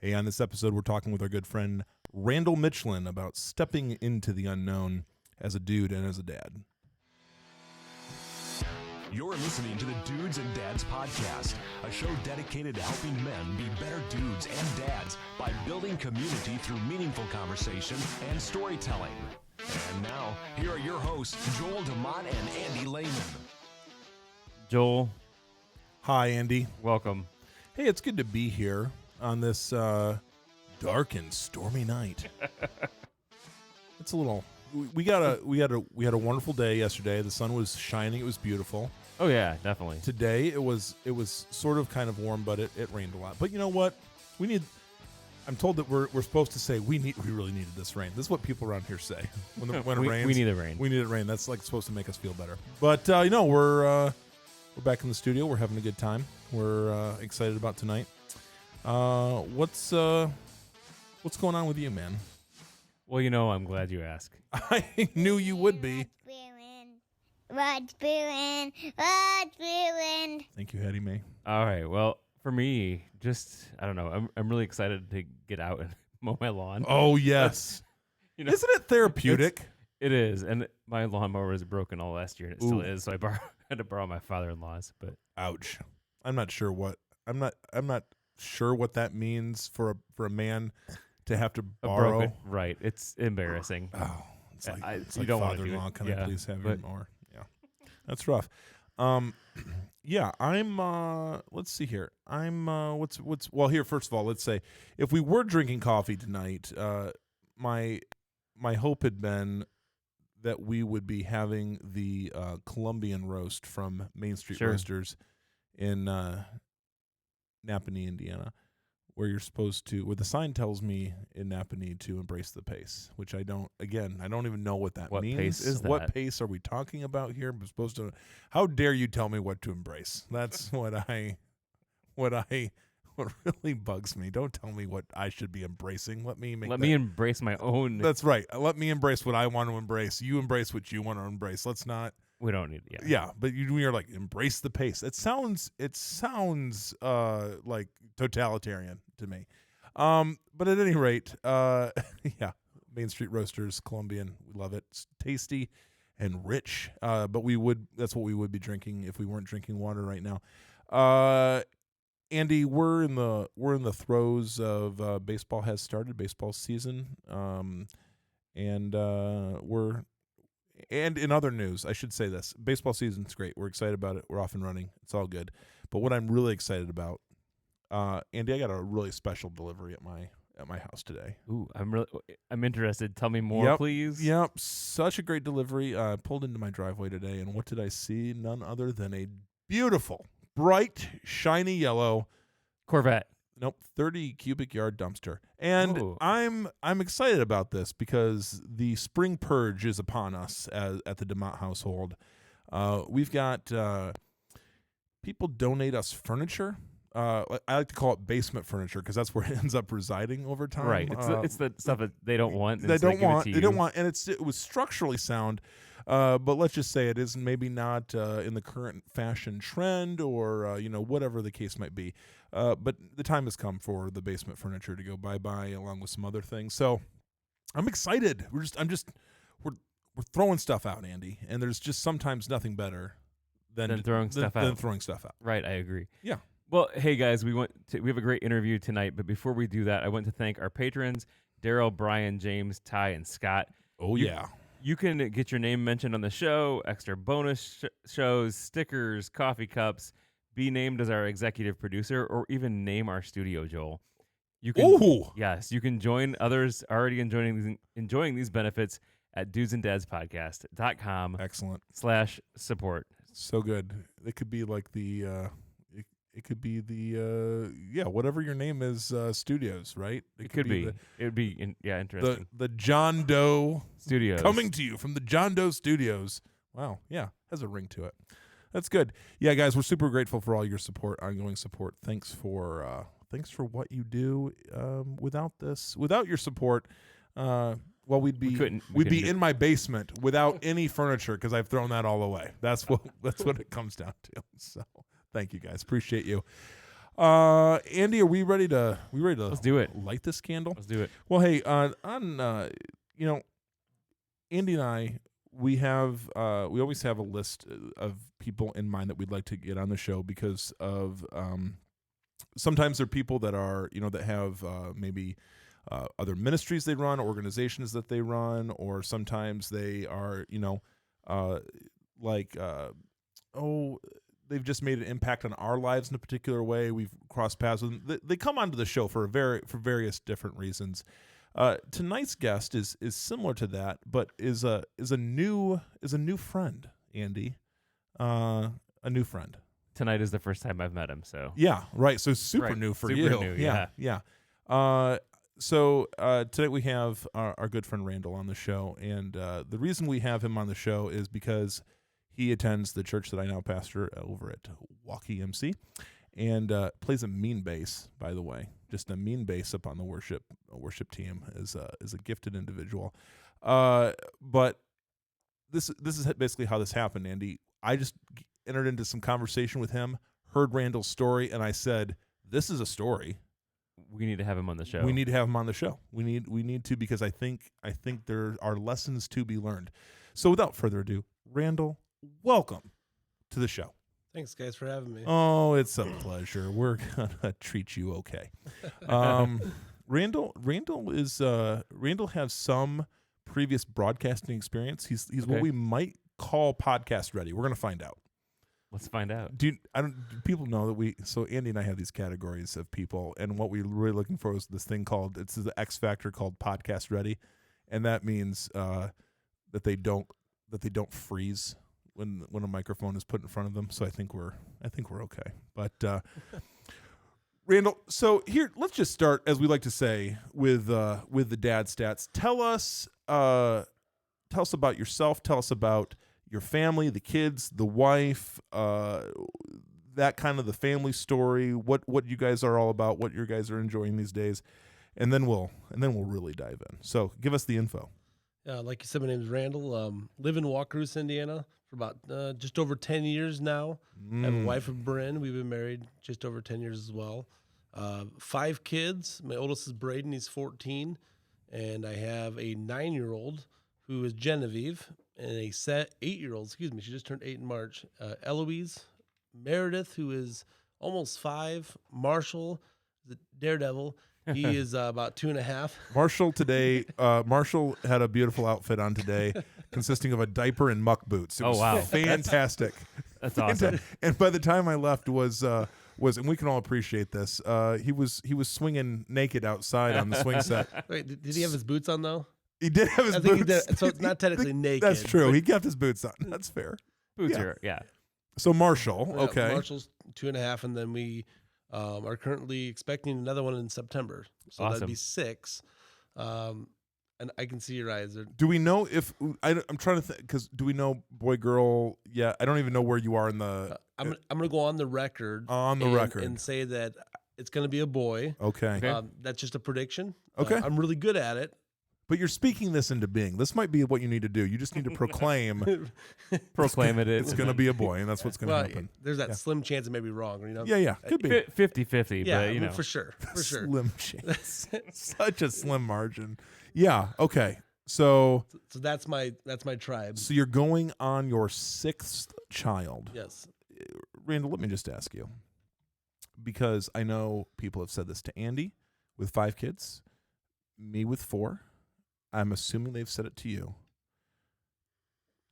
Hey, on this episode, we're talking with our good friend Randall Mitschelen about stepping into the unknown as a dude and as a dad. You're listening to the Dudes and Dads Podcast, a show dedicated to helping men be better dudes and dads by building community through meaningful conversation and storytelling. And now, here are your hosts, Joel DeMott and Andy Lehman. Joel, Hi, Andy. welcome. Hey, it's good to be here on this dark and stormy night. It's a little. We had a wonderful day yesterday. The sun was shining. It was beautiful. Oh yeah, definitely. Today it was sort of kind of warm, but it rained a lot. But you know what? I'm told that we're supposed to say we really needed this rain. This is what people around here say when it rains. We need the rain. We need it rain. That's like supposed to make us feel better. But we're back in the studio. We're having a good time. We're excited about tonight. What's going on with you, man? Well, I'm glad you asked. I knew you would be. What's brewing? Thank you, Hattie Mae. All right. Well, for me, I don't know. I'm really excited to get out and mow my lawn. Oh yes. Isn't it therapeutic? It is, and my lawnmower was broken all last year, and it still Ooh. is. So I had to borrow my father-in-law's. But Ouch. I'm not sure what that means for a man to have to borrow. Right. It's embarrassing. Oh, it's like, you don't want to do father-in-law. it. Can Yeah, I please have but- your more? Yeah, that's rough. Yeah, I'm. Let's see here. I'm. What's well here. First of all, let's say if we were drinking coffee tonight, my hope had been that we would be having the Colombian roast from Main Street Sure. Roasters in Napanee, Indiana, where you're supposed to, where the sign tells me in Napanee to embrace the pace, which I don't even know what that What means. pace is What that? pace are we talking about here? I'm supposed to, how dare you tell me what to embrace? That's what really bugs me. Don't tell me what I should be embracing. Let me embrace my own. That's right. Let me embrace what I want to embrace. You embrace what you want to embrace. Let's not. We don't need it. Yeah, but you're like embrace the pace. It sounds like totalitarian to me. But at any rate, yeah, Main Street Roasters, Colombian, we love it. It's tasty and rich. But that's what we would be drinking if we weren't drinking water right now. Andy, we're in the throes of baseball has started, baseball season. And in other news, I should say this. Baseball season's great. We're excited about it. We're off and running. It's all good. But what I'm really excited about, Andy, I got a really special delivery at my house today. Ooh, I'm interested. Tell me more, please. Yep. Such a great delivery. I pulled into my driveway today, and what did I see? None other than a beautiful, bright, shiny yellow Corvette. 30 cubic yard dumpster. And Ooh. I'm excited about this because the spring purge is upon us at the DeMott household. We've got people donate us furniture. I like to call it basement furniture because that's where it ends up residing over time. Right. It's the stuff that they don't want. They don't want, and it was structurally sound. But let's just say it is maybe not in the current fashion trend or whatever the case might be. But the time has come for the basement furniture to go bye-bye along with some other things. So I'm excited. We're throwing stuff out, Andy, and there's just sometimes nothing better than throwing stuff out. Right, I agree. Yeah. Well, hey guys, we have a great interview tonight, but before we do that, I want to thank our patrons, Daryl, Brian, James, Ty, and Scott. Oh, yeah. You can get your name mentioned on the show, extra bonus shows, stickers, coffee cups, be named as our executive producer, or even name our studio, Joel. You can, Ooh. Yes, you can join others already enjoying these benefits at dudesanddadspodcast.com. Excellent. /support. So good. It could be like whatever your name is, studios, right? It could be. It would be interesting. The John Doe Studios. coming to you from the John Doe Studios. Wow, yeah, has a ring to it. That's good. Yeah, guys, we're super grateful for all your support, ongoing support. Thanks for what you do. Without your support, we'd be in my basement without any furniture because I've thrown that all away. That's what it comes down to. So, thank you guys, appreciate you. Andy, are we ready to Let's do it. light this candle? Let's do it. Well, hey, Andy and I, we always have a list of people in mind that we'd like to get on the show because of sometimes they're people that are that have maybe other ministries they run, organizations that they run, or sometimes they are they've just made an impact on our lives in a particular way. We've crossed paths with them. They come onto the show for various different reasons. Tonight's guest is similar to that, but is a new friend, Andy. A new friend. Tonight is the first time I've met him, so Yeah, right. So super Right. new for Super you. new, Yeah. So today we have our good friend Randall on the show, and the reason we have him on the show is because he attends the church that I now pastor over at Walkie MC, and plays a mean bass, by the way, just a mean bass up on the worship team. Is a gifted individual, but this is basically how this happened, Andy. I just entered into some conversation with him, heard Randall's story, and I said, "This is a story. we need to have him on the show. We need to have him on the show. We need to, because I think there are lessons to be learned." So without further ado, Randall, welcome to the show. Thanks, guys, for having me. Oh, it's a pleasure. We're gonna treat you okay. Randall has some previous broadcasting experience. He's Okay. what we might call podcast ready. We're gonna find out. Let's find out. Do people know that so Andy and I have these categories of people, and what we're really looking for is this thing called, it's the X factor called podcast ready, and that means that they don't freeze when a microphone is put in front of them. So I think we're okay. But Randall, so here, let's just start, as we like to say, with the dad stats. Tell us about yourself. Tell us about your family, the kids, the wife, that kind of the family story, what you guys are all about, what your guys are enjoying these days, and then we'll really dive in. So give us the info. Like you said, my name is Randall. Live in Wakarusa, Indiana for about just over 10 years now. I have a wife of Bryn. We've been married just over 10 years as well. 5 kids. My oldest is Braden. He's 14. And I have a 9-year-old who is Genevieve, and a 8-year-old, she just turned 8 in March, Eloise, Meredith, who is almost 5, Marshall, the daredevil. He is about 2.5. Marshall had a beautiful outfit on today, consisting of a diaper and muck boots. It was wow. fantastic. That's awesome. And by the time I left was, and we can all appreciate this, he was swinging naked outside on the swing set. Wait, did he have his boots on, though? He did have his I think boots. he did. So it's not technically naked. That's true. but- He kept his boots on. That's fair. Boots Yeah. are, yeah. So Marshall, okay. Marshall's 2.5, and then we are currently expecting another one in September. So Awesome. that'd be 6. And I can see your eyes. Do we know if I'm trying to think, because do we know boy, girl? Yeah, I don't even know where you are in the. I'm gonna go on the record. record and say that it's gonna be a boy. Okay. Okay. That's just a prediction. Okay. I'm really good at it. But you're speaking this into being. This might be what you need to do. You just need to proclaim Proclaim it. it's going to be a boy, and that's what's going to Well, happen. there's that slim chance it may be wrong. Yeah, could be. 50-50, Yeah, but you know. for sure. Slim chance. Such a slim margin. Yeah. Okay. So that's my tribe. So you're going on your 6th child. Yes. Randall, let me just ask you, because I know people have said this to Andy with 5 kids, me with 4. I'm assuming they've said it to you.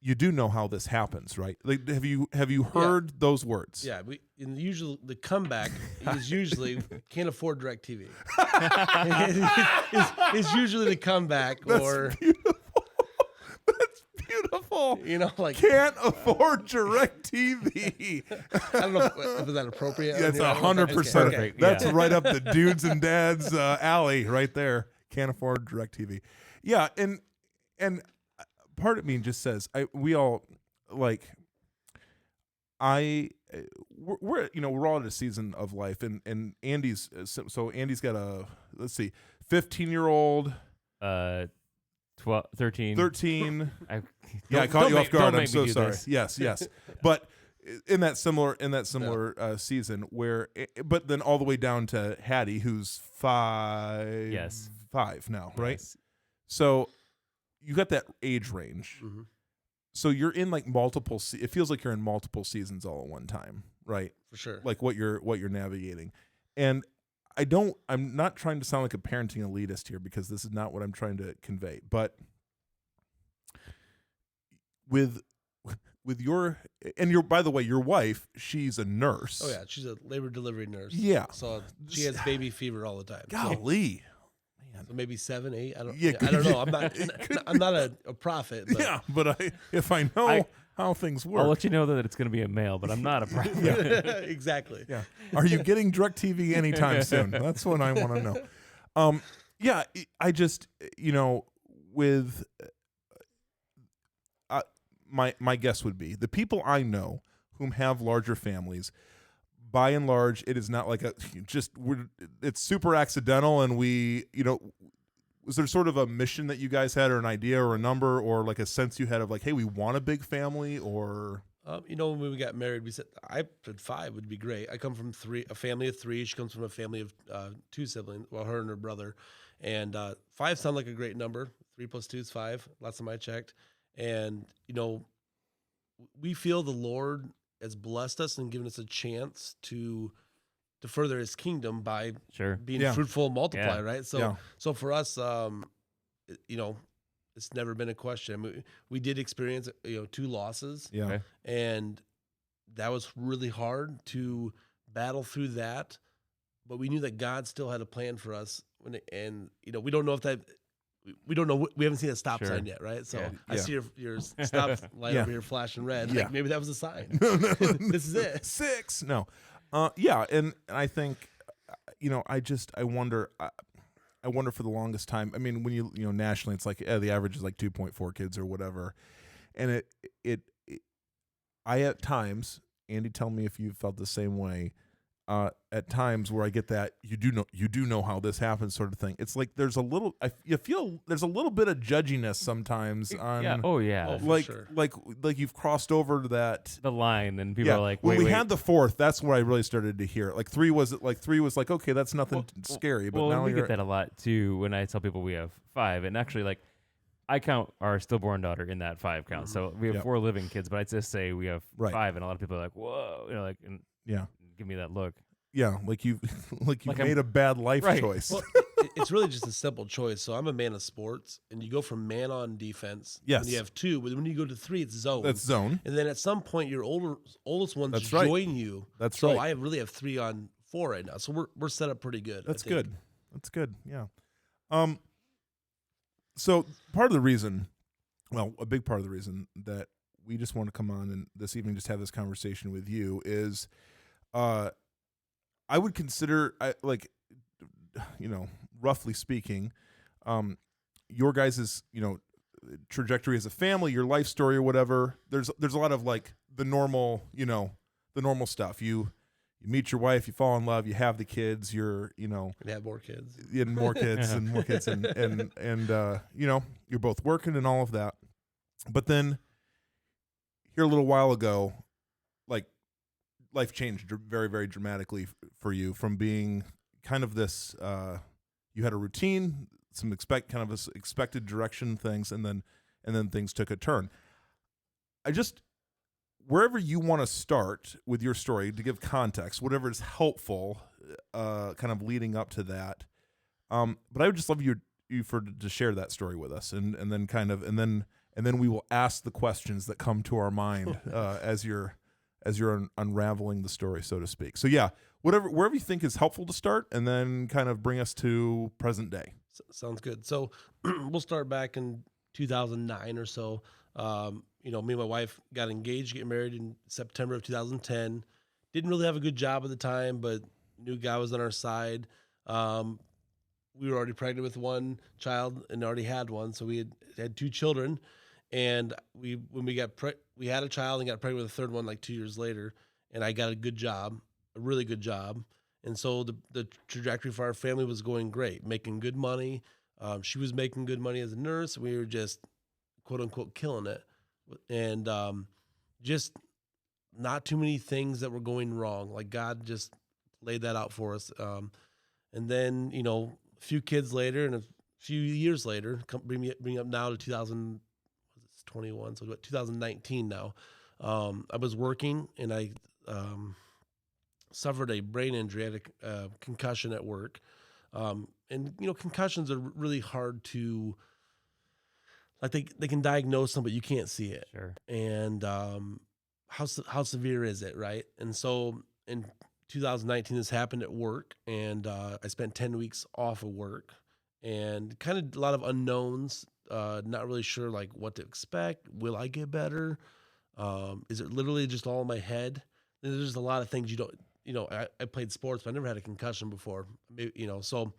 You do know how this happens, right? Like, have you heard those words? Yeah, usually the comeback is usually can't afford DirecTV. It's usually the comeback. That's beautiful. That's beautiful. Like Can't afford DirecTV. I don't know if that appropriate. That's I don't know if 100%. okay. That's Yeah. right up the dudes and dads alley right there. Can't afford DirecTV. Yeah, and part of me just says we're all at a season of life, and Andy's got a 15-year-old, 13. 13. I Yeah, I caught you off guard. I'm so sorry. This. Yes. But in that similar season where, but then all the way down to Hattie, who's 5 Yes. 5 now, right? Yes. So you got that age range. Mm-hmm. So you're in like multiple. It feels like you're in multiple seasons all at one time, right? For sure. Like what you're navigating, and I'm not trying to sound like a parenting elitist here because this is not what I'm trying to convey. But with your by the way, your wife, she's a nurse. Oh yeah, she's a labor delivery nurse. Yeah. So she has baby fever all the time. Golly. So maybe 7, 8. I don't. Yeah, I don't know. I'm not a prophet. But Yeah, but if I know how things work, I'll let you know that it's going to be a male, but I'm not a prophet. exactly. yeah. Are you getting DirecTV anytime soon? That's what I want to know. Yeah, I just, with my guess would be the people I know whom have larger families. By and large, it is not like it's super accidental, and was there sort of a mission that you guys had, or an idea, or a number, or like a sense you had of like, hey, we want a big family, or when we got married, we said I said 5 would be great. I come from a family of 3. She comes from a family of 2 siblings, well, her and her brother, and 5 sound like a great number. 3 plus 2 is 5. Last time I checked, and we feel the Lord has blessed us and given us a chance to further His kingdom by being fruitful and multiply, right? So for us, it's never been a question. I mean, we did experience 2 losses, and that was really hard to battle through that. But we knew that God still had a plan for us, and we don't know if that. We don't know. We haven't seen a stop sign yet, right? So I see your stop light over here flashing red. Like maybe that was a sign. No. This is it. 6. No. And I think, I wonder for the longest time. I mean, when you nationally, it's like the average is like 2.4 kids or whatever, and I at times, Andy, tell me if you felt the same way. At times where I get that you do know how this happens sort of thing. It's like there's a little you feel there's a little bit of judginess sometimes on like you've crossed over to that the line, and people are like, when we wait. had the 4th, that's where I really started to hear it. Like 3 was like okay, that's nothing scary, but now we get that a lot too when I tell people we have 5, and actually like I count our stillborn daughter in that 5 count. So we have 4 living kids, but I just say we have 5, and a lot of people are like, whoa, give me that look. Yeah, like you've made a bad life choice. Well, it's really just a simple choice. So I'm a man of sports, and you go from man on defense. Yes. And you have 2, but when you go to 3, it's zone. That's zone. And then at some point, your oldest ones join you. That's so right. I really have 3 on 4 right now. So we're set up pretty good. That's good. That's good. Yeah. So part of the reason, a big part of the reason that we just want to come on and this evening just have this conversation with you is, I would consider, roughly speaking, your guys' trajectory as a family, your life story or whatever. There's a lot of like the normal stuff. You meet your wife, you fall in love, you have the kids, you're and have more kids, and more kids and more kids, and you're both working and all of that. But then here a little while ago, like, life changed very, very dramatically for you from being kind of this, you had a routine, some expected direction things, and then things took a turn. Wherever you want to start with your story to give context, whatever is helpful, kind of leading up to that. But I would just love you to share that story with us, and then we will ask the questions that come to our mind as you're unraveling the story, so to speak. So yeah, wherever you think is helpful to start, and then kind of bring us to present day. Sounds good. So we'll start back in 2009 or so. Me and my wife got engaged, getting married in September of 2010. Didn't really have a good job at the time, but knew God was on our side. We were already pregnant with 1 child and already had 1, so we had 2 children. And when we had a child and got pregnant with a 3rd one like 2 years later, and I got a really good job. And so the trajectory for our family was going great, making good money. She was making good money as a nurse. We were just quote unquote killing it. And just not too many things that were going wrong. Like God just laid that out for us. And then, you know, a few kids later and a few years later, bring up now to 2021, so what, 2019 now. I was working and I suffered a brain injury. I had a concussion at work. And, you know, concussions are really hard to, like they can diagnose them, but you can't see it. Sure. And how severe is it, right? And so in 2019, this happened at work, and I spent 10 weeks off of work, and kind of a lot of unknowns. Not really sure like what to expect. Will I get better? Is it literally just all in my head? There's just a lot of things you don't. You know, I played sports, but I never had a concussion before. You know, so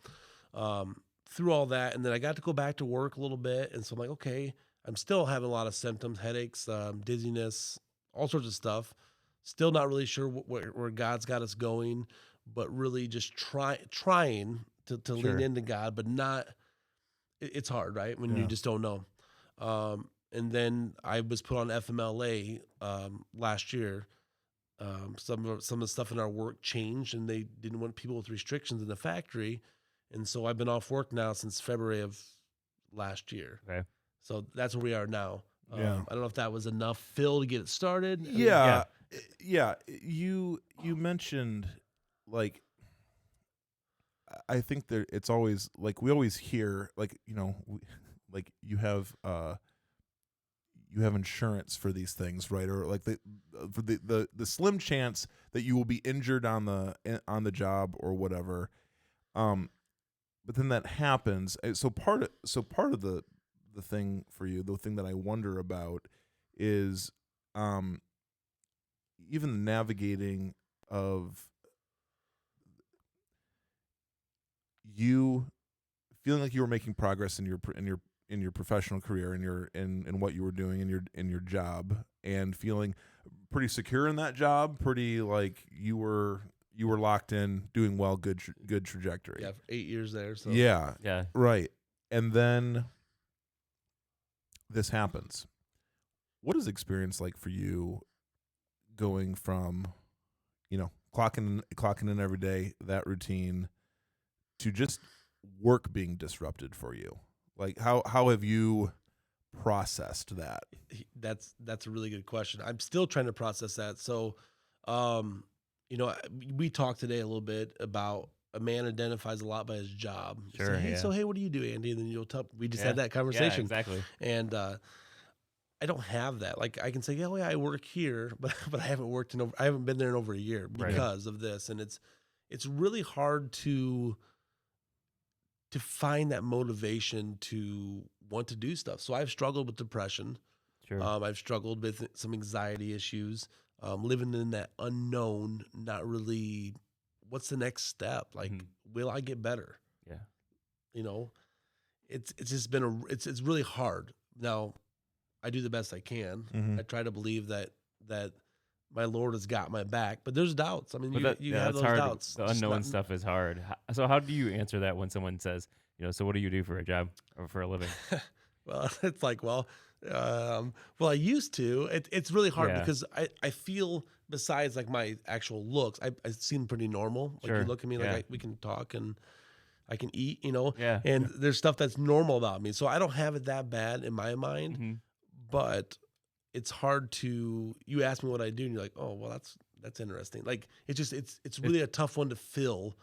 through all that, and then I got to go back to work a little bit, and so I'm like, okay, I'm still having a lot of symptoms, headaches, dizziness, all sorts of stuff. Still not really sure where God's got us going, but really just trying to lean into God, but not. It's hard, right? When you just don't know. And then I was put on FMLA last year. Some of the stuff in our work changed, and they didn't want people with restrictions in the factory, and so I've been off work now since February of last year. Okay. So that's where we are now. Yeah. I don't know if that was enough, Phil, to get it started. Yeah. You mentioned, like, I think that it's always like we always hear, like, you know, like you have insurance for these things, right? Or like for the slim chance that you will be injured on the job or whatever. But then that happens. So part of the thing for you, the thing that I wonder about is even navigating of you feeling like you were making progress in your professional career, in what you were doing in your job, and feeling pretty secure in that job, pretty like you were locked in, doing well, good trajectory. Yeah, 8 years there. So Yeah. Right. And then this happens. What is experience like for you, going from, you know, clocking in every day, that routine, to just work being disrupted for you? Like, how have you processed that? That's a really good question. I'm still trying to process that. So, you know, we talked today a little bit about a man identifies a lot by his job. You Sure. say, hey, so hey, what do you do, Andy? And then you'll tell. We just had that Yeah, conversation. exactly. And I don't have that. Like, I can say, yeah, I work here, but I haven't been there in over a year because of this. And it's really hard to find that motivation to want to do stuff. So I've struggled with depression. Sure. I've struggled with some anxiety issues, living in that unknown, not really, what's the next step? Like, will I get better? Yeah. You know, it's just been it's really hard. Now, I do the best I can. I try to believe that my Lord has got my back, but there's doubts. I mean, you have those hard. doubts. The unknown stuff is hard. So how do you answer that when someone says, you know, so what do you do for a job or for a living? Well, it's like, I used to. It's really hard because I feel, besides like my actual looks, I seem pretty normal. Like, you look at me, like we can talk and I can eat, you know, and there's stuff that's normal about me. So I don't have it that bad in my mind, but it's hard to, you ask me what I do and you're like, oh, well, that's interesting. Like, it's really a tough one to fill.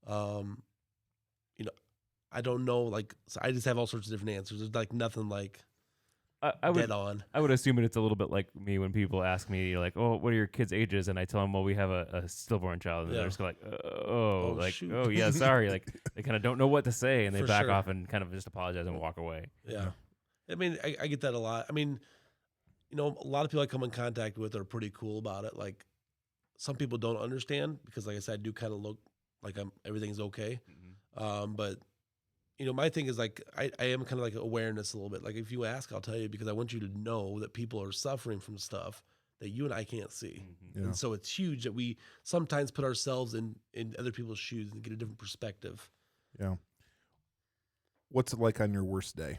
You know, I don't know, like, so I just have all sorts of different answers. There's like nothing like dead on. I would assume it's a little bit like me when people ask me, like, oh, what are your kids' ages? And I tell them, well, we have a stillborn child. And they're just like, shoot. oh, yeah, sorry. Like, they kind of don't know what to say, and they For back sure. off and kind of just apologize and walk away. Yeah. I mean, I get that a lot. I mean, you know, a lot of people I come in contact with are pretty cool about it. Like, some people don't understand because, like I said, I do kind of look like everything's okay. But, you know, my thing is, like, I am kind of like awareness a little bit. Like, if you ask, I'll tell you, because I want you to know that people are suffering from stuff that you and I can't see. And so it's huge that we sometimes put ourselves in other people's shoes and get a different perspective. Yeah. What's it like on your worst day?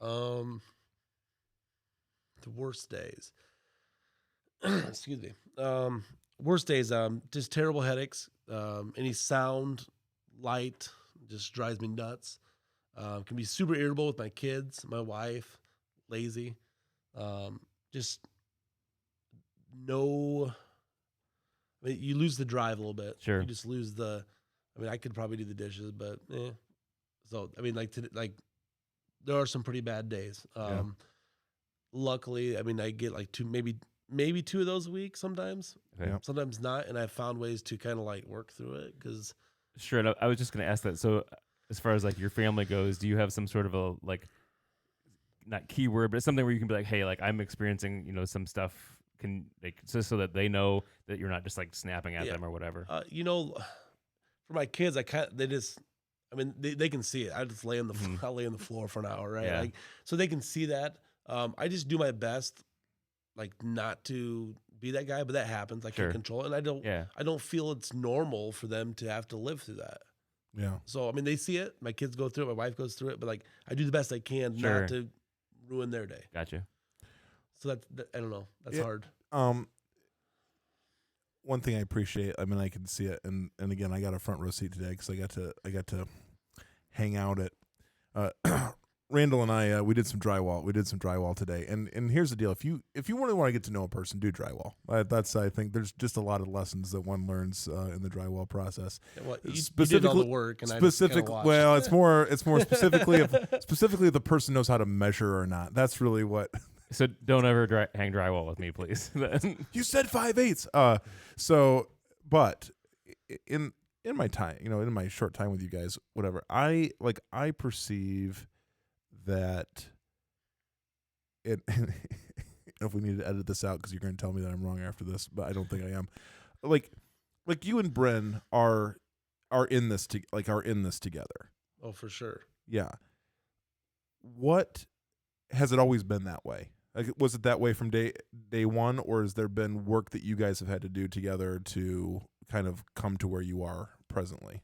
The worst days. excuse me. Worst days, just terrible headaches. Any sound, light, just drives me nuts. Can be super irritable with my kids, my wife, lazy. Just no. I mean, you lose the drive a little bit. Sure. You just lose the. I mean, I could probably do the dishes, but So I mean, there are some pretty bad days. Luckily, I mean, I get like maybe 2 of those a week sometimes. Okay. Yep. Sometimes not, and I've found ways to kind of like work through it because. Sure. And I was just going to ask that. So, as far as like your family goes, do you have some sort of a like, not keyword, but something where you can be like, hey, like I'm experiencing, some stuff. Can like so that they know that you're not just like snapping at them or whatever. For my kids, they can see it. I just lay on the I'll lay on the floor for an hour, right? Yeah. Like so they can see that. I just do my best, like not to be that guy, but that happens. I can't control it, and I don't feel it's normal for them to have to live through that. Yeah. So I mean, they see it. My kids go through it. My wife goes through it, but like I do the best I can not to ruin their day. Gotcha. So that I don't know. That's hard. One thing I appreciate. I mean, I can see it, and again, I got a front row seat today because I got to hang out at. Randall and I, we did some drywall. We did some drywall today, and here's the deal: if you really want to get to know a person, do drywall. I think there's just a lot of lessons that one learns in the drywall process. Well, you did all the work, and well, it's more specifically if the person knows how to measure or not. That's really what. So don't ever hang drywall with me, please. You said 5/8. But in my time, in my short time with you guys, whatever, I perceive that it. If we need to edit this out because you're going to tell me that I'm wrong after this, but I don't think I am. Like you and Bren are in this together. Oh, for sure. Yeah. What has it always been that way? Like, was it that way from day one, or has there been work that you guys have had to do together to kind of come to where you are presently?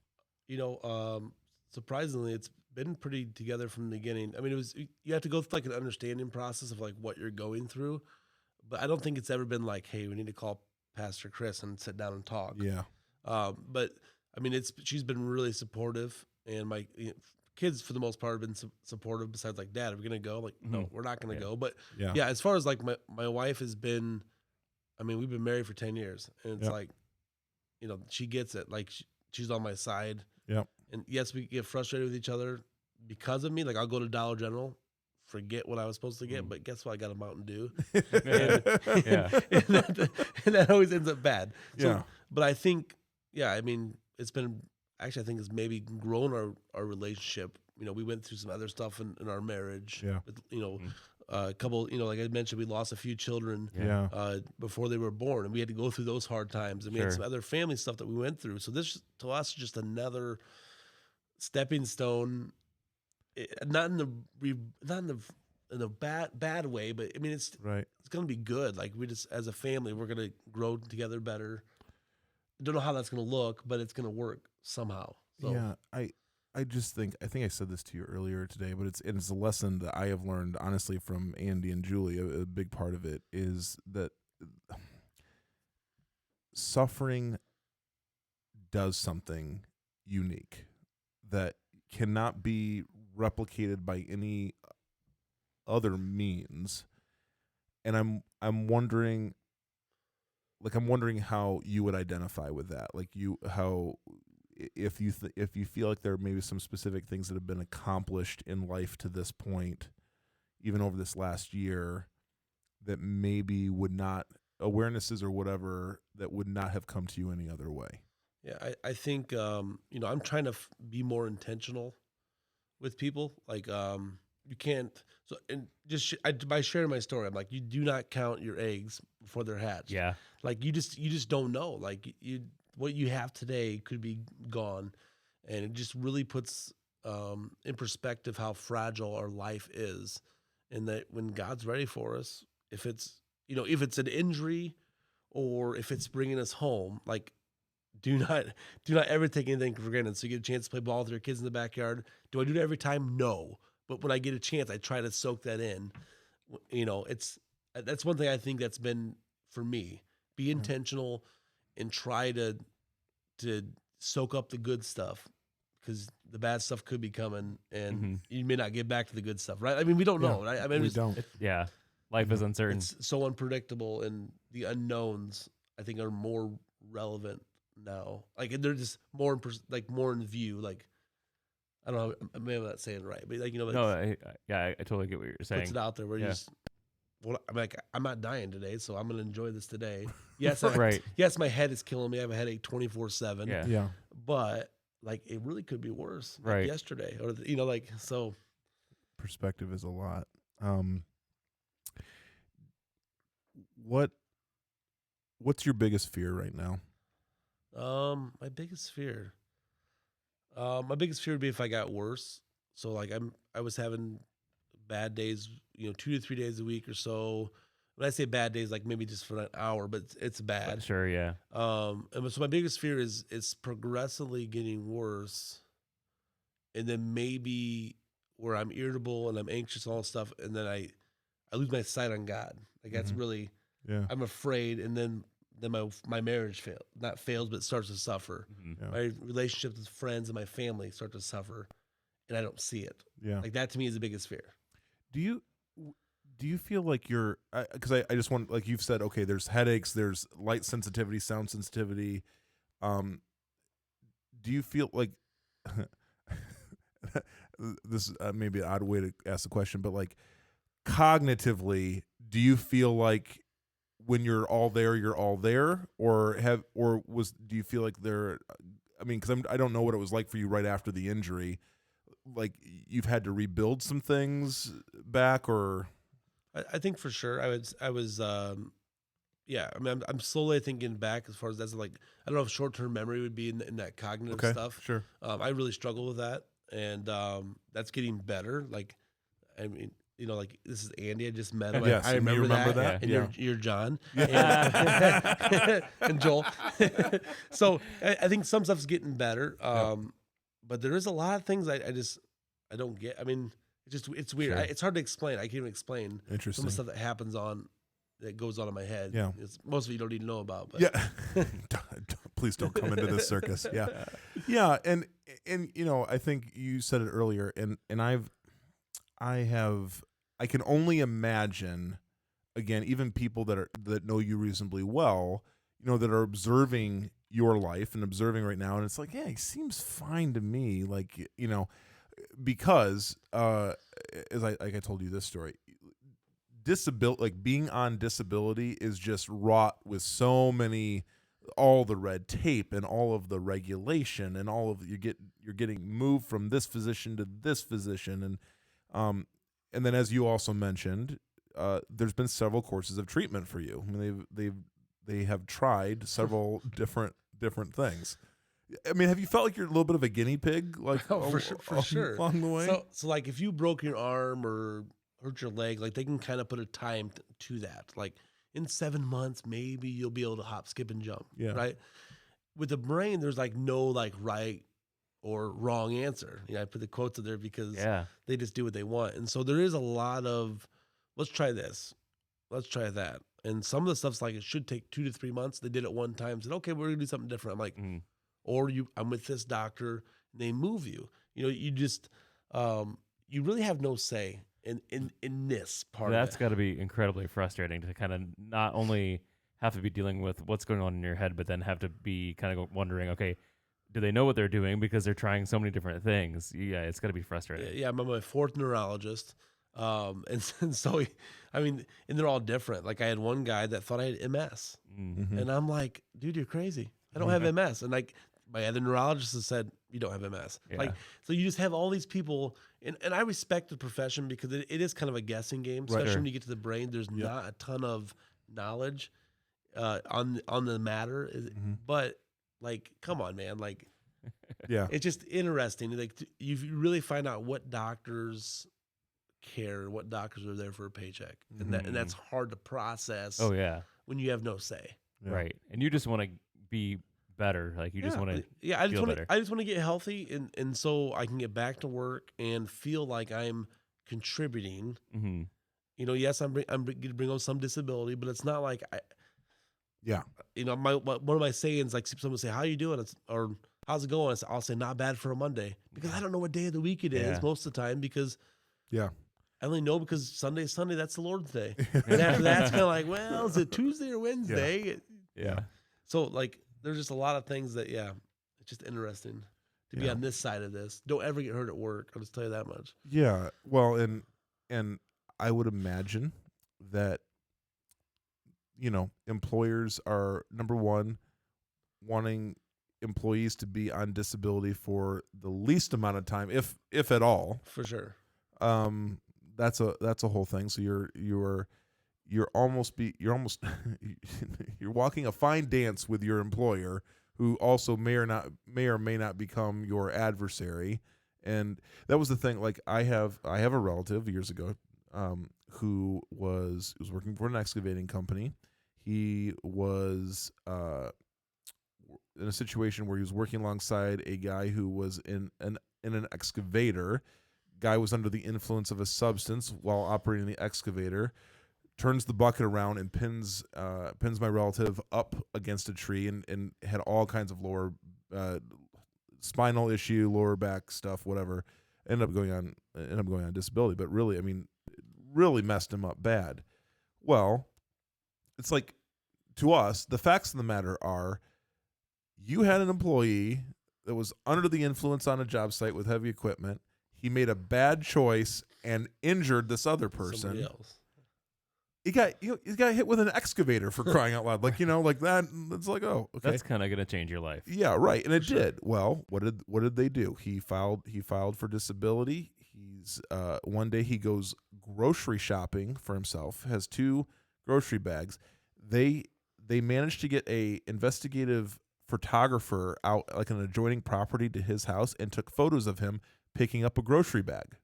Surprisingly, it's been pretty together from the beginning. I mean, you have to go through like an understanding process of like what you're going through, but I don't think it's ever been like, hey, we need to call Pastor Chris and sit down and talk. Yeah. But I mean, she's been really supportive, and my kids for the most part have been supportive. Besides, like, Dad, are we gonna go? Like, no, we're not gonna go. But yeah, as far as like my wife has been, I mean, we've been married for 10 years, and it's like, she gets it. Like, she's on my side. Yep. And yes, we get frustrated with each other because of me. Like, I'll go to Dollar General, forget what I was supposed to get, but guess what? I got a Mountain Dew. and that always ends up bad. So, but I think, I mean, it's been. Actually, I think it's maybe grown our relationship. We went through some other stuff in our marriage. Yeah. A couple, like I mentioned, we lost a few children before they were born, and we had to go through those hard times. And we had some other family stuff that we went through. So this, to us, is just another stepping stone. Not in the bad way, but I mean, it's going to be good. Like, we just, as a family, we're going to grow together better. I don't know how that's going to look, but it's going to work somehow. So. Yeah, I just think I said this to you earlier today, but it's a lesson that I have learned honestly from Andy and Julie. A big part of it is that suffering does something unique that cannot be replicated by any other means, and I'm wondering. Like, I'm wondering how you would identify with that. Like, if you feel like there are maybe some specific things that have been accomplished in life to this point, even over this last year, that maybe would not, awarenesses or whatever, that would not have come to you any other way. Yeah, I think, I'm trying to be more intentional with people. Like, you can't. So, and just by sharing my story, I'm like, you do not count your eggs before they're hatched. Yeah. Like, you just don't know. Like, what you have today could be gone, and it just really puts in perspective how fragile our life is, and that when God's ready for us, if it's an injury, or if it's bringing us home, like, do not ever take anything for granted. So you get a chance to play ball with your kids in the backyard. Do I do that every time? No. But when I get a chance, I try to soak that in. That's one thing I think that's been for me. Be intentional and try to soak up the good stuff, because the bad stuff could be coming, and you may not get back to the good stuff, right? I mean, we don't know, right? I mean, we don't. Life is uncertain. It's so unpredictable, and the unknowns, I think, are more relevant now. Like, they're just more more in view. Like, I don't know, maybe I'm not saying it right, but like, No, I totally get what you're saying. puts it out there where you just, well, I'm like, I'm not dying today, so I'm gonna enjoy this today. Yes, yes, my head is killing me. I have a headache 24/7. Yeah. But like, it really could be worse. Like Right. yesterday, or so. Perspective is a lot. What's your biggest fear right now? My biggest fear. My biggest fear would be if I got worse. So like, I was having bad days, 2 to 3 days a week or so. When I say bad days, like maybe just for an hour, but it's bad. Sure, yeah. And so my biggest fear is it's progressively getting worse, and then maybe where I'm irritable and I'm anxious and all that stuff, and then I lose my sight on God. Like, that's really, I'm afraid, and then my marriage fails, but starts to suffer. My relationships with friends and my family start to suffer, and I don't see it. Like, that to me is the biggest fear. Do you feel like you're, because I just want, like you've said, okay, there's headaches, there's light sensitivity, sound sensitivity. Do you feel like, this is maybe an odd way to ask the question, but like, cognitively, do you feel like when you're all there, or do you feel like I mean, because I don't know what it was like for you right after the injury. Like, you've had to rebuild some things back, or? I think for sure. I was yeah. I mean, I'm slowly thinking back as far as that's like, I don't know if short-term memory would be in that cognitive stuff. Sure. I really struggle with that, and that's getting better. Like, I mean, like, this is Andy. I just met him. Yes, I remember that. that. And you're John. And Joel. So I think some stuff's getting better. But there is a lot of things I don't get. I mean, it's weird. Sure. It's hard to explain. I can't even explain some Interesting. of the stuff that goes on in my head. Yeah. Most of you don't even know about. But. Yeah. Please don't come into this circus. Yeah. Yeah. And I think you said it earlier, and I can only imagine, again, even people that know you reasonably well, that are observing your life and observing right now, and it's like, yeah, he seems fine to me, like, because as I told you this story, disability, like being on disability, is just wrought with so many, all the red tape and all of the regulation and all of you're getting moved from this physician to this physician, and then, as you also mentioned, there's been several courses of treatment for you. I mean, they have tried several different things. I mean, have you felt like you're a little bit of a guinea pig, like, for sure along the way? So like, if you broke your arm or hurt your leg, like, they can kind of put a time to that. Like, in 7 months, maybe you'll be able to hop, skip, and jump. Yeah. Right. With the brain, there's like no like right or wrong answer. I put the quotes in there because they just do what they want. And so there is a lot of, let's try this, let's try that. And some of the stuff's like, it should take 2 to 3 months. They did it one time, said, okay, we're gonna do something different. I'm like, I'm with this doctor, and they move you. You just, you really have no say in this part. That's got to be incredibly frustrating to kind of not only have to be dealing with what's going on in your head, but then have to be kind of wondering, okay, do they know what they're doing, because they're trying so many different things? Yeah, it's got to be frustrating. Yeah, I'm my fourth neurologist. And so, and they're all different. Like, I had one guy that thought I had MS. And I'm like, dude, you're crazy. I don't have MS. And like, my other neurologist has said, you don't have MS. Yeah. Like, so you just have all these people, and I respect the profession, because it is kind of a guessing game, especially when you get to the brain. There's not a ton of knowledge on the matter. But like, come on, man. Like, it's just interesting. Like, you really find out what doctors care, what doctors are there for a paycheck, and that's hard to process. Oh yeah, when you have no say. Right, and you just want to be better. Like, you just want to. Yeah, I just want to get healthy, and so I can get back to work and feel like I'm contributing. Yes, I'm going to bring on some disability, but it's not like Yeah. You know, one of my sayings, like someone say, "How you doing?" Or "How's it going?" I'll say, "Not bad for a Monday," because I don't know what day of the week it is most of the time, because Yeah. I only know because Sunday, that's the Lord's day. And after that, it's kind of like, well, is it Tuesday or Wednesday? Yeah. So like, there's just a lot of things that, it's just interesting to be on this side of this. Don't ever get hurt at work. I'll just tell you that much. Yeah. Well, and I would imagine that, employers are, number one, wanting employees to be on disability for the least amount of time, if at all. For sure. That's a whole thing. So you're almost you're walking a fine dance with your employer, who also may or may not become your adversary. And that was the thing. Like, I have a relative years ago, who was working for an excavating company. He was in a situation where he was working alongside a guy who was in an excavator. Guy was under the influence of a substance while operating the excavator, turns the bucket around and pins my relative up against a tree, and had all kinds of lower spinal issue, lower back stuff, whatever. Ended up going on disability, but really, I mean, really messed him up bad. Well, it's like, to us, the facts of the matter are, you had an employee that was under the influence on a job site with heavy equipment. He made a bad choice and injured this other person. Somebody else. He got hit with an excavator, for crying out loud. Like, like that. It's like, oh, okay. That's kind of going to change your life. Yeah, right. And it did. Well, what did they do? He filed for disability. He's one day he goes grocery shopping for himself, has 2 grocery bags. They managed to get a investigative photographer out, like, an adjoining property to his house, and took photos of him picking up a grocery bag,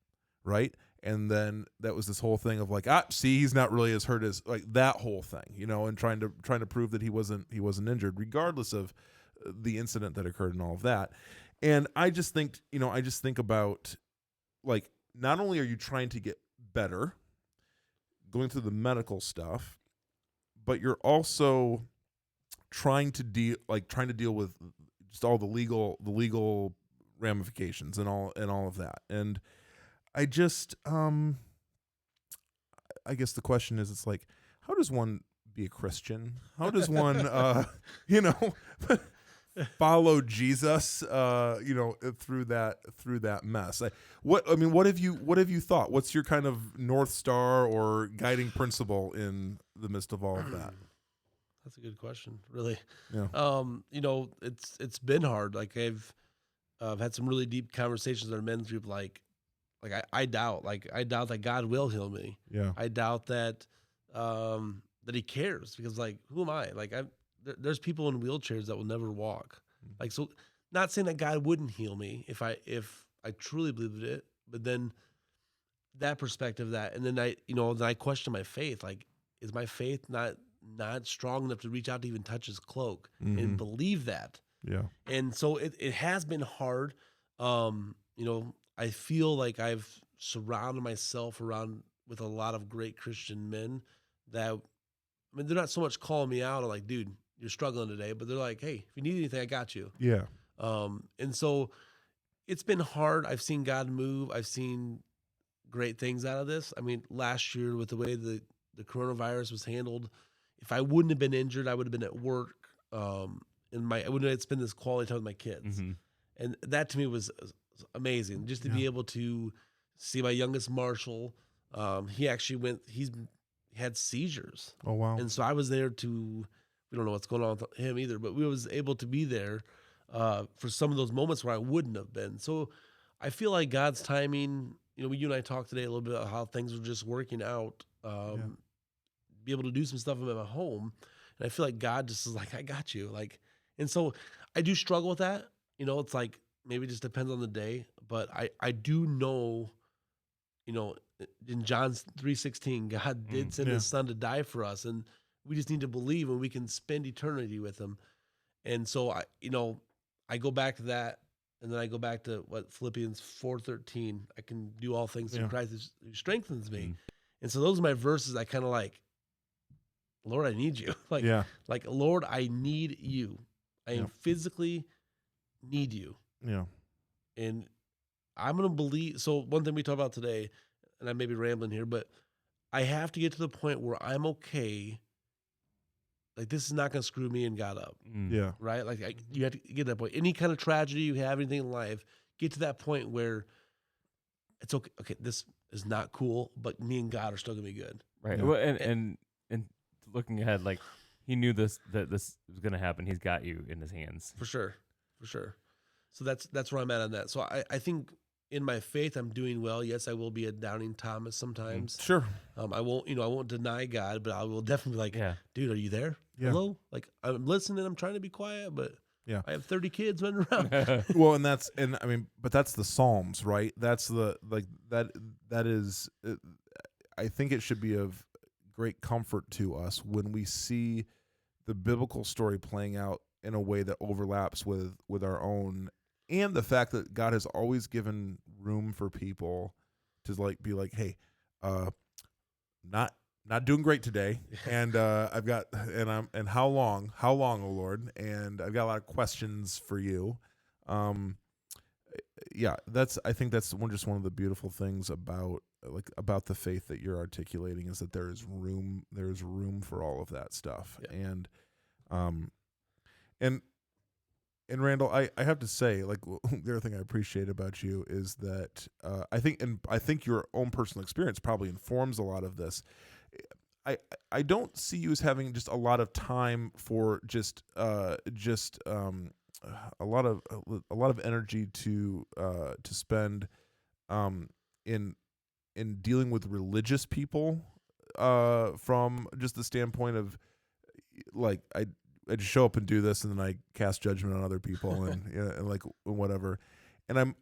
right? And then that was this whole thing of like, see, he's not really as hurt as, like, that whole thing, and trying to prove that he wasn't injured, regardless of the incident that occurred and all of that. And I just think about, like, not only are you trying to get better, going through the medical stuff, but you're also trying to deal with just all the legal ramifications and all of that. And I just I guess the question is, it's like, how does one be a Christian? How does one follow Jesus through that mess? What have you thought? What's your kind of North Star or guiding principle in the midst of all of that? That's a good question, really. Yeah. It's been hard. Like, I've had some really deep conversations in our men's group. Like I doubt that God will heal me. Yeah. I doubt that He cares, because, like, who am I? Like, there's people in wheelchairs that will never walk. Like, so, not saying that God wouldn't heal me if I truly believed it, but then that perspective, and then I question my faith. Like, is my faith not strong enough to reach out to even touch His cloak and believe that? Yeah. And so it has been hard. I feel like I've surrounded myself with a lot of great Christian men that, they're not so much calling me out or like, dude, you're struggling today, but they're like, hey, if you need anything, I got you. Yeah. And so it's been hard. I've seen God move. I've seen great things out of this. I mean, last year, with the way the coronavirus was handled, if I wouldn't have been injured, I would have been at work. I wouldn't have spent this quality time with my kids. Mm-hmm. And that to me was amazing, just to be able to see my youngest Marshall. He actually he's had seizures. Oh, wow. And so I was there we don't know what's going on with him either, but we was able to be there for some of those moments where I wouldn't have been. So I feel like God's timing, you and I talked today a little bit about how things were just working out, be able to do some stuff at my home. And I feel like God just is like, I got you. Like, and so I do struggle with that. It's like, maybe it just depends on the day, but I do know, in John 3:16, God did send His Son to die for us, and we just need to believe, and we can spend eternity with Him. And so I go back to that, and then I go back to what Philippians 4:13, I can do all things through Christ who strengthens me. And so those are my verses I kind of like Lord, I need you. Like, Lord, I need you. I physically need you. Yeah. And I'm going to believe. So one thing we talked about today, and I may be rambling here, but I have to get to the point where I'm okay. Like, this is not going to screw me and God up. Yeah. Right? Like, you have to get to that point. Any kind of tragedy you have, anything in life, get to that point where it's okay. Okay, this is not cool, but me and God are still going to be good. Right. Yeah. Well, and looking ahead, like, he knew that this was going to happen. He's got you in his hands. For sure. So that's where I'm at on that. So I think in my faith, I'm doing well. Yes, I will be a doubting Thomas sometimes. Sure. I won't deny God, but I will definitely be like, dude, are you there? Yeah. Hello? Like, I'm listening. I'm trying to be quiet, but I have 30 kids running around. Well, but that's the Psalms, right? That's that is, I think it should be of great comfort to us when we see the biblical story playing out in a way that overlaps with our own, and the fact that God has always given room for people to be like, hey, not doing great today, and and how long, oh Lord, and I've got a lot of questions for you. I think that's one of the beautiful things about the faith that you're articulating, is that there's room for all of that stuff. And Randall, I have to say, like, the other thing I appreciate about you is that I think your own personal experience probably informs a lot of this. I don't see you as having just a lot of time for a lot of energy to spend in dealing with religious people from just the standpoint of, like, I just show up and do this, and then I cast judgment on other people and like whatever. And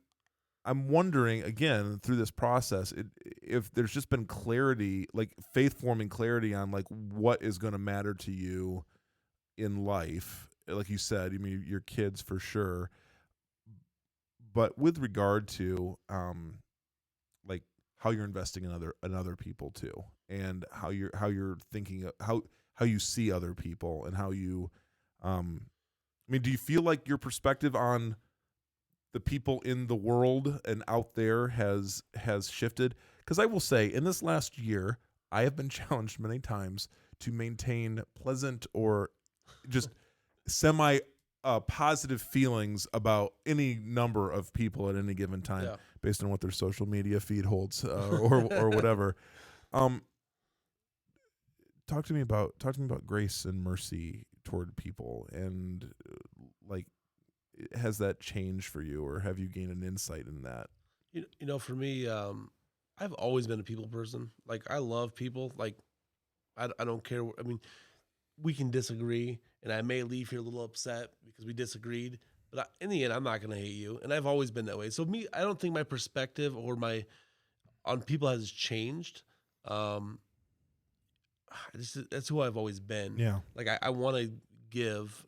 I'm wondering, again, through this process, if there's just been clarity, like faith-forming clarity on like what is going to matter to you in life. Like you said, I mean, your kids for sure. But with regard to like how you're investing in other people too, and how you're thinking, how you see other people, and how you, do you feel like your perspective on the people in the world and out there has shifted? Because I will say, in this last year, I have been challenged many times to maintain pleasant or just semi positive feelings about any number of people at any given time, based on what their social media feed holds or whatever. Talk to me about grace and mercy toward people, and like, has that changed for you, or have you gained an insight in that? For me, I've always been a people person. Like, I love people. Like, I don't care. I mean, we can disagree, and I may leave here a little upset because we disagreed. But in the end, I'm not going to hate you, and I've always been that way. So I don't think my perspective or on people has changed. That's who I've always been. Yeah. Like, I want to give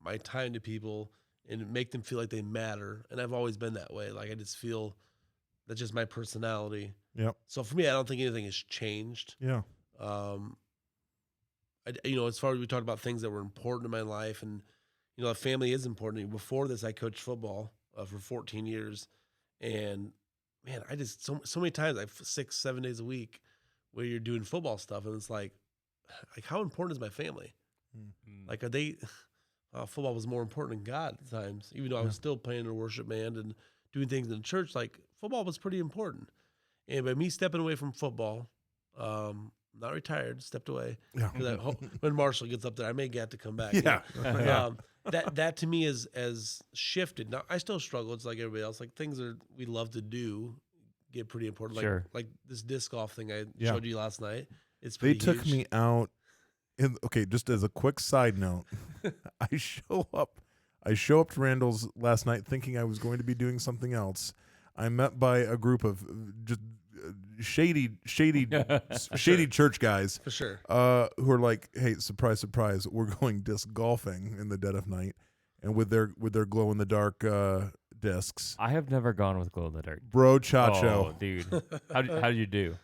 my time to people and make them feel like they matter. And I've always been that way. Like, I just feel that's just my personality. Yep. So for me, I don't think anything has changed. Yeah. As far as we talked about things that were important in my life, and, family is important. Before this, I coached football for 14 years. And man, I just, so many times, I have 6-7 days a week where you're doing football stuff, and it's like how important is my family? Mm-hmm. Like, are they? Football was more important than God at times, even though I was still playing in a worship band and doing things in the church. Like, football was pretty important, and by me stepping away from football, not retired, stepped away. Yeah. When Marshall gets up there, I may get to come back. Yeah. That to me has shifted. Now, I still struggle. It's like everybody else. Like, things we love to do get pretty important. Like, like this disc golf thing I showed you last night. It's pretty huge. They took me out. Just as a quick side note, I show up to Randall's last night thinking I was going to be doing something else. I'm met by a group of just shady church guys, for sure, who are like, "Hey, surprise, surprise, we're going disc golfing in the dead of night," and with their glow in the dark discs. I have never gone with glow in the dark. Bro, Chacho, dude, how did you do?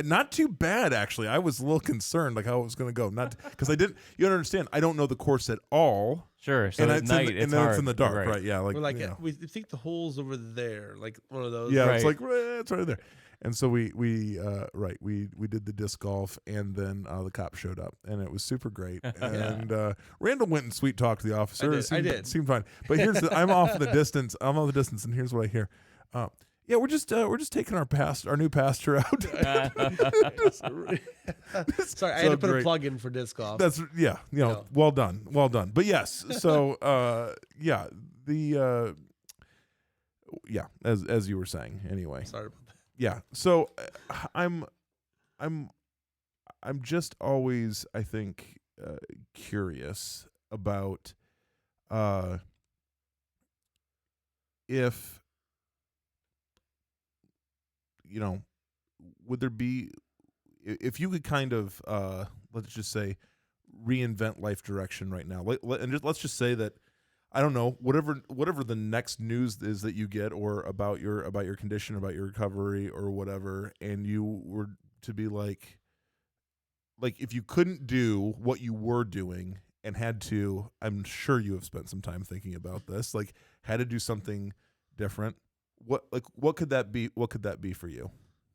not too bad actually. I was a little concerned like how it was going to go. Not because I didn't. You don't understand. I don't know the course at all. Sure. So at night, and then it's in the dark, right? Yeah. We're like we think the hole's over there, like one of those. Yeah, Right. it's like it's right there. And so we did the disc golf, and then the cop showed up, and it was super great. And Randall went and sweet talked to the officer. I did. Seemed fine. But here's I'm off in the distance. And here's what I hear. Yeah, we're just taking our new pastor out. Sorry, I had to put a plug in for disc golf. That's well done. But yes, so as you were saying anyway. Sorry about that. Yeah, so I'm just always I think curious about if would there be, if you could kind of let's just say reinvent life direction right now, let's just say that, I don't know, whatever the next news is that you get, or about your condition, about your recovery or whatever, and you were to be like if you couldn't do what you were doing and had to, I'm sure you have spent some time thinking about this, like had to do something different, what could that be? What could that be for you?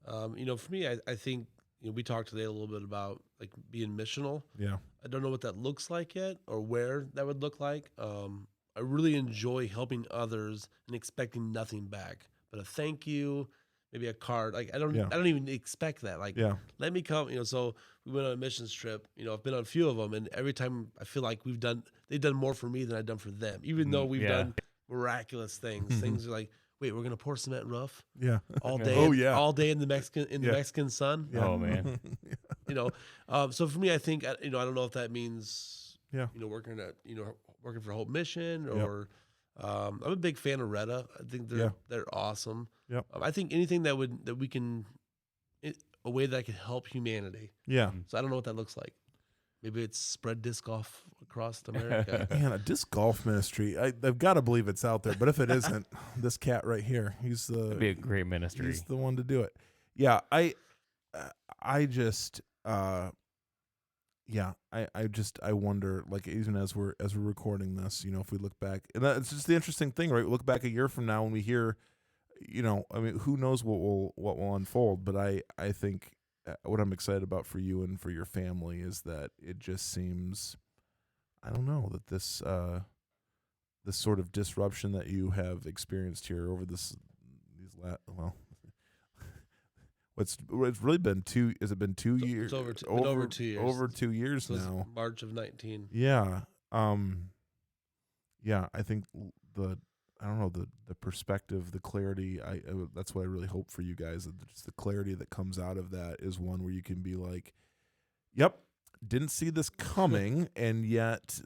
For me, I think we talked today a little bit about like being missional. Yeah. I don't know what that looks like yet, or where that would look like. I really enjoy helping others and expecting nothing back, but a thank you, maybe a card. Like I don't even expect that. Like, let me come. So we went on a missions trip. I've been on a few of them, and every time I feel like they've done more for me than I've done for them, even though we've done miraculous things. Things are like, wait, we're gonna pour cement roof? Yeah. All day. All day in the Mexican sun. Yeah. Oh man. So for me, I think I don't know if that means working for Hope Mission, or I'm a big fan of Retta. I think they're awesome. Yep. I think anything that we can, a way that I can help humanity. Yeah. So I don't know what that looks like. Maybe it's spread disc golf across America. Man, a disc golf ministry. I've got to believe it's out there. But if it isn't, this cat right here, it'd be a great ministry. He's the one to do it. Yeah, I wonder, like, even as we're recording this, if we look back, and that's just the interesting thing, right? We look back a year from now and we hear, who knows what will unfold. But I think what I'm excited about for you and for your family is that it just seems, I don't know, that this sort of disruption that you have experienced here over it's really been 2. Has it been 2 years? It's over 2 years. Over 2 years now. March of 19. Yeah. I think the perspective, the clarity, that's what I really hope for you guys. Just the clarity that comes out of that is one where you can be like, yep, didn't see this coming, and yet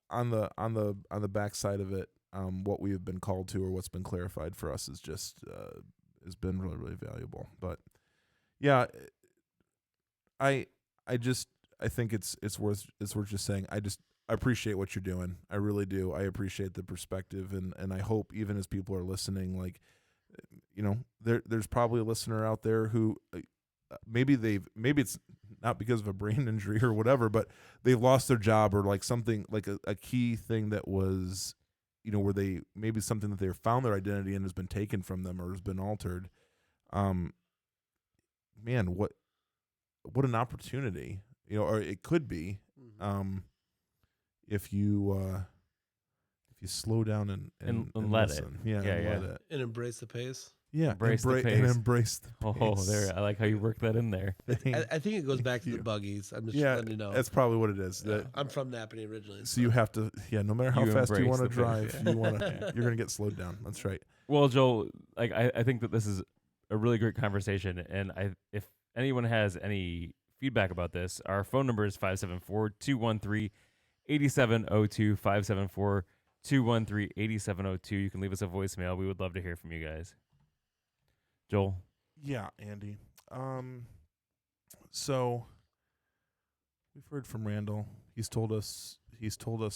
on the backside of it, what we have been called to, or what's been clarified for us, is just has been really, really valuable. But yeah, I think it's worth just saying, I appreciate what you're doing. I really do. I appreciate the perspective, and I hope even as people are listening, like, there's probably a listener out there who maybe it's not because of a brain injury or whatever, but they've lost their job, or like something like a key thing that was, where they, maybe something that they found their identity in has been taken from them or has been altered. Man, what an opportunity, or it could be. If you slow down and let listen. it, let it, and embrace the pace. Yeah, embrace the pace. And embrace the pace. Oh, there! I like how you work that in there. I think it goes back to the buggies. I'm just letting you know. That's probably what it is. I'm from Napanee originally, so you have to. Yeah, no matter how fast you want to drive, pace. you're gonna get slowed down. That's right. Well, Joel, I think that this is a really great conversation, and if anyone has any feedback about this, our phone number is 574-213-8702, 574-213-8702. You can leave us a voicemail. We would love to hear from you guys. Joel? Yeah, Andy. So we've heard from Randall. He's told us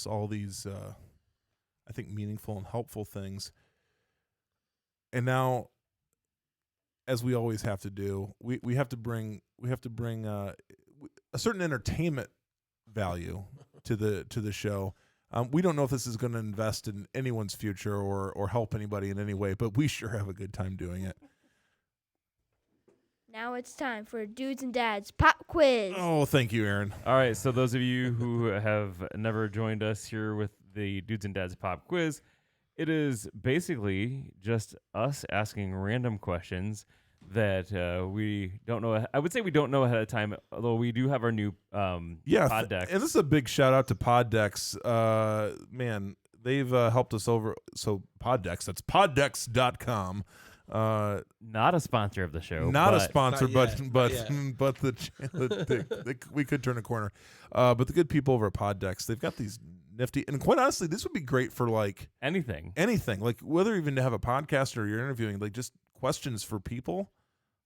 all these I think meaningful and helpful things. And now as we always have to do, we have to bring a certain entertainment value to the show. We don't know if this is going to invest in anyone's future or help anybody in any way, but we sure have a good time doing it. Now it's time for Dudes and Dads Pop Quiz. Oh, thank you, Aaron. All right, so those of you who have never joined us here with the Dudes and Dads Pop Quiz, it is basically just us asking random questions that we don't know. I would say we don't know ahead of time, although we do have our new pod decks. And this is a big shout out to pod decks. Man, they've helped us over. So pod decks, that's poddex.com. Not a sponsor of the show. Not a sponsor, not but yet. we could turn a corner. But the good people over at pod decks, they've got these nifty, and quite honestly, this would be great for like anything, like whether even to have a podcast or you're interviewing, like just questions for people,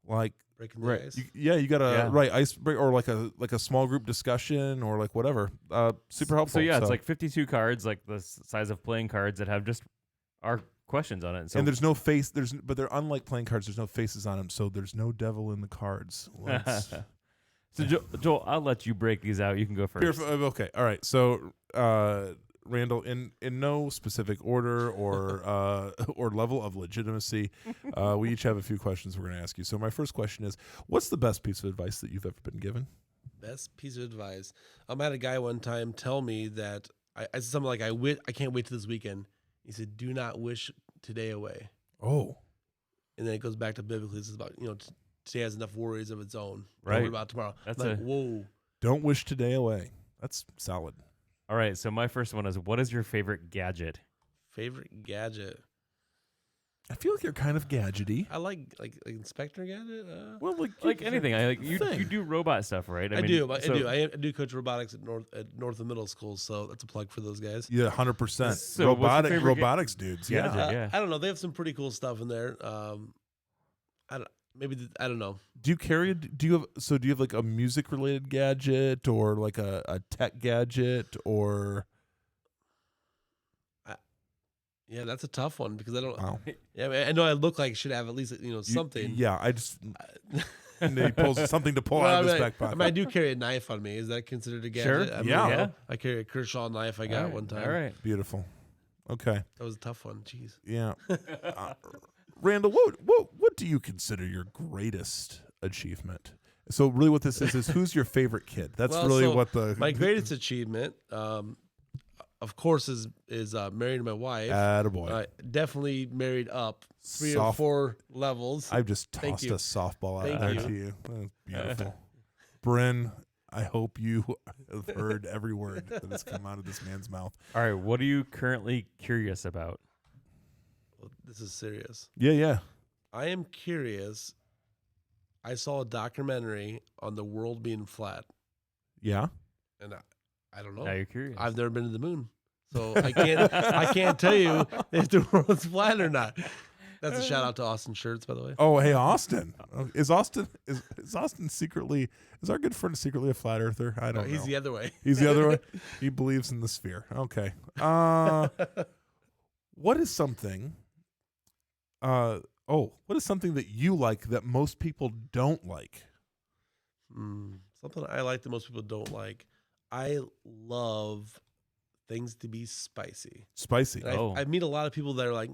like breaking the ice. You got to ice break or like a small group discussion or like whatever. Super helpful. So it's like 52 cards, like the size of playing cards that have just our questions on it. So, and there's no face. But they're unlike playing cards. There's no faces on them, so there's no devil in the cards. So Joel, I'll let you break these out. You can go first. Okay, all right. So Randall, in no specific order or level of legitimacy, we each have a few questions we're going to ask you. So my first question is, what's the best piece of advice that you've ever been given? Best piece of advice. I had a guy one time tell me that I said something like, I can't wait till this weekend. He said, do not wish today away. Oh. And then it goes back to biblically. It's about, today has enough worries of its own. Right. Don't worry about tomorrow. That's like, whoa. Don't wish today away. That's solid. All right. So my first one is, what is your favorite gadget? Favorite gadget? I feel like you're kind of gadgety. I like Inspector Gadget. Well, like anything. You do robot stuff, right? I do. I do coach robotics at North and Middle School, so that's a plug for those guys. Yeah, 100%. So robotics dudes. Yeah. I don't know. They have some pretty cool stuff in there. I don't know. Do you have like a music related gadget or like a tech gadget or? Yeah, that's a tough one because I don't. Wow. Yeah, I know I look like I should have at least something. I just. And then he pulls something to pull out of his back pocket. I do carry a knife on me. Is that considered a gadget? Sure. Yeah. I carry a Kershaw knife I got one time. All right. Beautiful. Okay. That was a tough one. Jeez. Yeah. Randall, what do you consider your greatest achievement? So really what this is who's your favorite kid? That's my greatest achievement, of course, is married to my wife. Attaboy. Definitely married up 3 or 4 levels. I've just tossed a softball out there to you. That's beautiful. Bryn, I hope you have heard every word that has come out of this man's mouth. All right. What are you currently curious about? Well, this is serious. Yeah. I am curious. I saw a documentary on the world being flat. Yeah. And I don't know. Now you're curious. I've never been to the moon, so I can't tell you if the world's flat or not. That's a shout out to Austin Shirts, by the way. Oh, hey, Austin. Is Austin secretly? Is our good friend secretly a flat earther? I don't know. He's the other way. He's the other way. He believes in the sphere. Okay. What is something? What is something that you like that most people don't like? Something I like that most people don't like. I love things to be spicy. Spicy. I meet a lot of people that are like,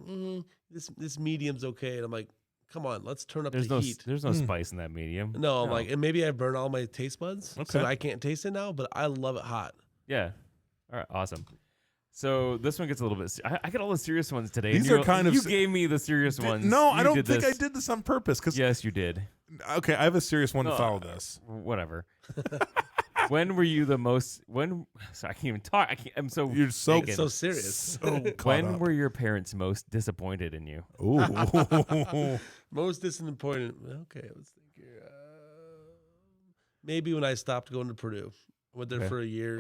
this medium's okay, and I'm like, come on, let's turn up the heat. There's no spice in that medium. No, I'm like, and maybe I burn all my taste buds, so I can't taste it now. But I love it hot. Yeah. All right. Awesome. So this one gets a little bit. I got all the serious ones today. These are kind of. You gave me the serious ones. No, I don't think I did this on purpose. Yes, you did. Okay, I have a serious one to follow this. Whatever. When were you the most? Sorry, I can't even talk. I'm so. You're so serious. When were your parents most disappointed in you? Ooh. Most disappointed. Okay, let's think here. Maybe when I stopped going to Purdue. Went there for a year.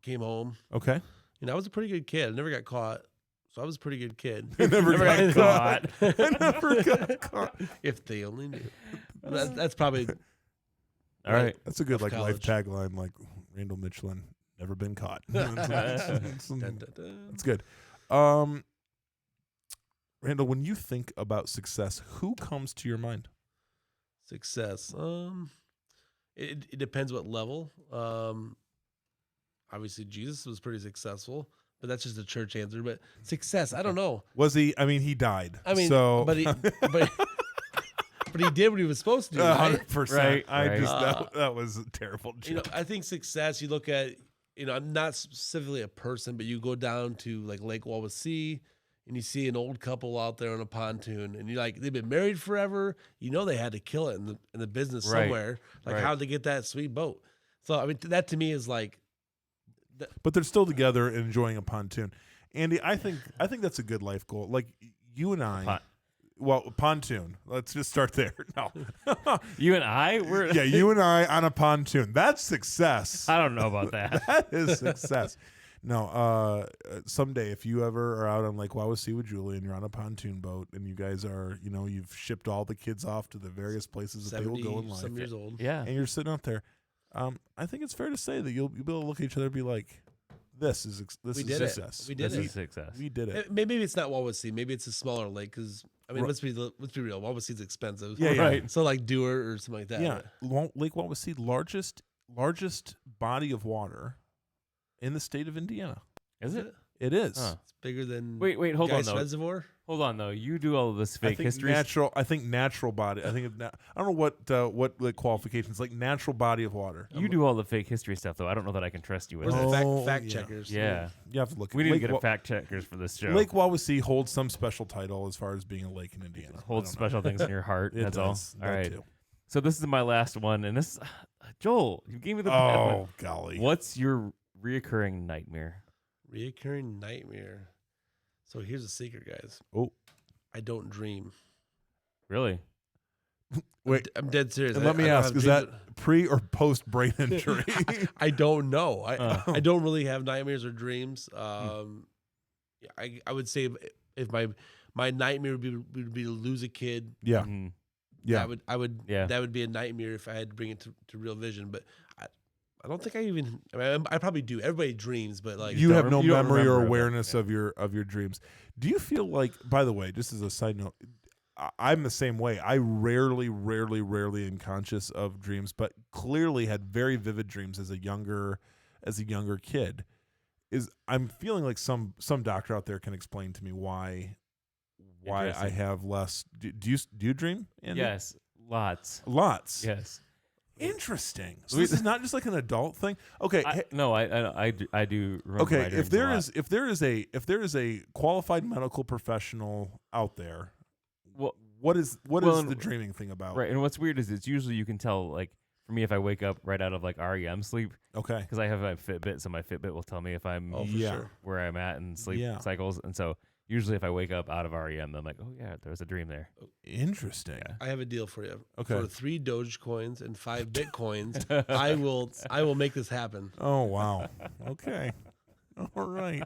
Came home. Okay. I was a pretty good kid. I never got caught. So I was a pretty good kid. I never got caught. I never got caught. If they only knew. That's probably. All right. That's a good life tagline, like Randall Mitschelen, never been caught. That's good. Randall, when you think about success, who comes to your mind? Success. It depends what level. Obviously Jesus was pretty successful, but that's just a church answer. But success, I don't know. Was he? I mean, he died. I mean, so but he did what he was supposed to do. Right? 100%. Right. That was a terrible joke. You know, I think success. You look at, I'm not specifically a person, but you go down to like Lake Wawasee, and you see an old couple out there on a pontoon, and you're like, they've been married forever. They had to kill it in the business somewhere. Like, how'd they get that sweet boat? So, I mean, that to me is like. But they're still together and enjoying a pontoon. Andy, I think that's a good life goal. Like you and I. Pontoon. Let's just start there. No. You and I? Yeah, you and I on a pontoon. That's success. I don't know about that. That is success. No, someday if you ever are out on Lake Wawasee with Julie and you're on a pontoon boat and you guys are, you've shipped all the kids off to the various places that they will go in life. Some years old. Yeah. And you're sitting out there. I think it's fair to say that you'll be able to look at each other and be like, this is success. We did This it. is success. We did it. Maybe it's not Wawasee. Maybe it's a smaller lake because, I mean, let's be real. Wawasee's expensive. Yeah, right. So like Dewar or something like that. Yeah, Lake Wawasee, largest body of water in the state of Indiana. Is it? It is. Huh. It's bigger than Wait, hold on Geist though. Reservoir. Hold on though. You do all of this fake history. I think natural body. I don't know what the qualifications like. Natural body of water. You do all the fake history stuff though. I don't know that I can trust you with Where's this. the fact yeah. checkers? Yeah. You have to look. We at need to Lake get a fact checkers for this show. Lake Wawasee holds some special title as far as being a lake in Indiana. Holds special things in your heart. It That's does. all. All That right. too. So this is my last one, and this, Joel, you gave me the bad one. Oh golly. What's your reoccurring nightmare? Reoccurring nightmare. So here's a secret, guys. Oh. I don't dream. Really? Wait. I'm dead serious. And let me I don't ask: have is dreams that pre or post brain injury? I don't know. I don't really have nightmares or dreams. I would say if my nightmare would be to lose a kid. Yeah. Mm-hmm. Yeah. That would be a nightmare if I had to bring it to real vision. But I don't think I probably do. Everybody dreams, but like you have no you don't memory or remember awareness it. of your dreams. Do you feel like, by the way, just as a side note, I'm the same way. I rarely am conscious of dreams, but clearly had very vivid dreams as a younger kid. I'm feeling like some doctor out there can explain to me why I have less. Do you dream, Andy? Yes, lots. Yes. Interesting. So this is not just like an adult thing. Okay. I do. Remember Okay. my dreams If there is a qualified medical professional out there, what is the dreaming thing about? Right. And what's weird is it's usually you can tell, like, for me, if I wake up right out of like REM sleep. Okay. Because I have my Fitbit, so my Fitbit will tell me if I'm where I'm at in sleep cycles, and so. Usually, if I wake up out of REM, I'm like, oh, yeah, there was a dream there. Interesting. Yeah. I have a deal for you. Okay. For 3 Dogecoins and 5 Bitcoins, I will make this happen. Oh, wow. Okay. All right.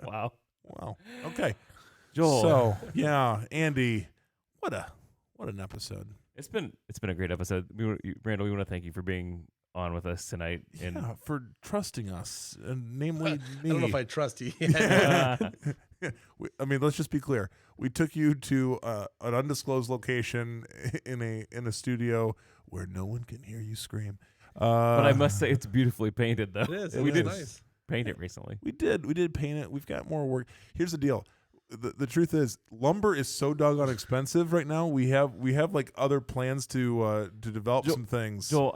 Wow. Okay. Joel. So, yeah, Andy, what an episode. It's been a great episode. Randall, we want to thank you for being on with us tonight. And for trusting us, and namely me. I don't know if I trust you. I mean, let's just be clear. We took you to an undisclosed location in a studio where no one can hear you scream. But I must say, it's beautifully painted, though. It is. We did nice. paint it recently. We did paint it. We've got more work. Here's the deal. The truth is, lumber is so doggone expensive right now. We have like other plans to develop some things. Joel,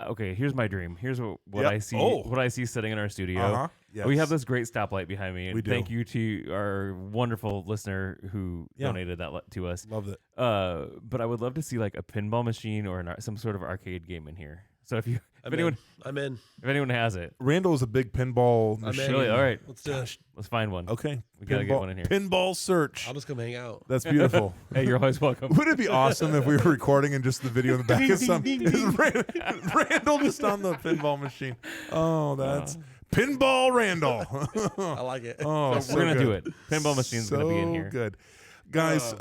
okay. Here's my dream. Here's what I see. What I see sitting in our studio. Yes. We have this great stoplight behind me. And We do. Thank you to our wonderful listener who donated that to us. Love it. But I would love to see like a pinball machine or some sort of arcade game in here. So if anyone has it, Randall is a big pinball machine. Really? All right, Let's do it. let's find one. Okay, We gotta get one in here. Pinball search. I'll just come hang out. That's beautiful. Hey, you're always welcome. Wouldn't it be awesome if we were recording and just the video in the back of some Randall just on the pinball machine? Oh, that's Pinball Randall. I like it. Oh, So we're gonna do it. Pinball machine's gonna be in here. Good. Guys,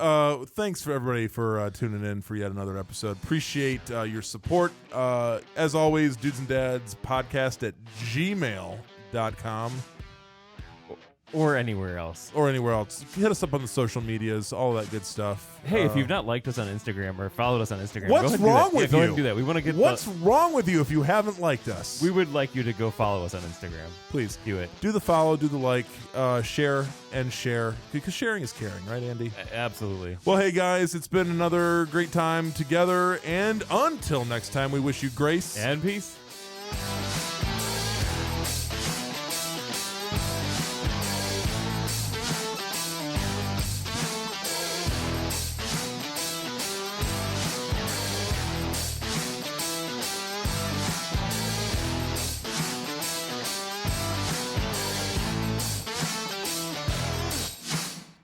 thanks for everybody for tuning in for yet another episode. Appreciate your support. As always, Dudes and Dads podcast at gmail.com. Or anywhere else. Hit us up on the social medias, all that good stuff. Hey, if you've not liked us on Instagram or followed us on Instagram, what's wrong with Go you? ahead and do that. We want to get. What's wrong with you if you haven't liked us? We would like you to go follow us on Instagram. Please do it. Do the follow, do the like, share because sharing is caring, right, Andy? Absolutely. Well, hey guys, it's been another great time together, and until next time, we wish you grace and peace.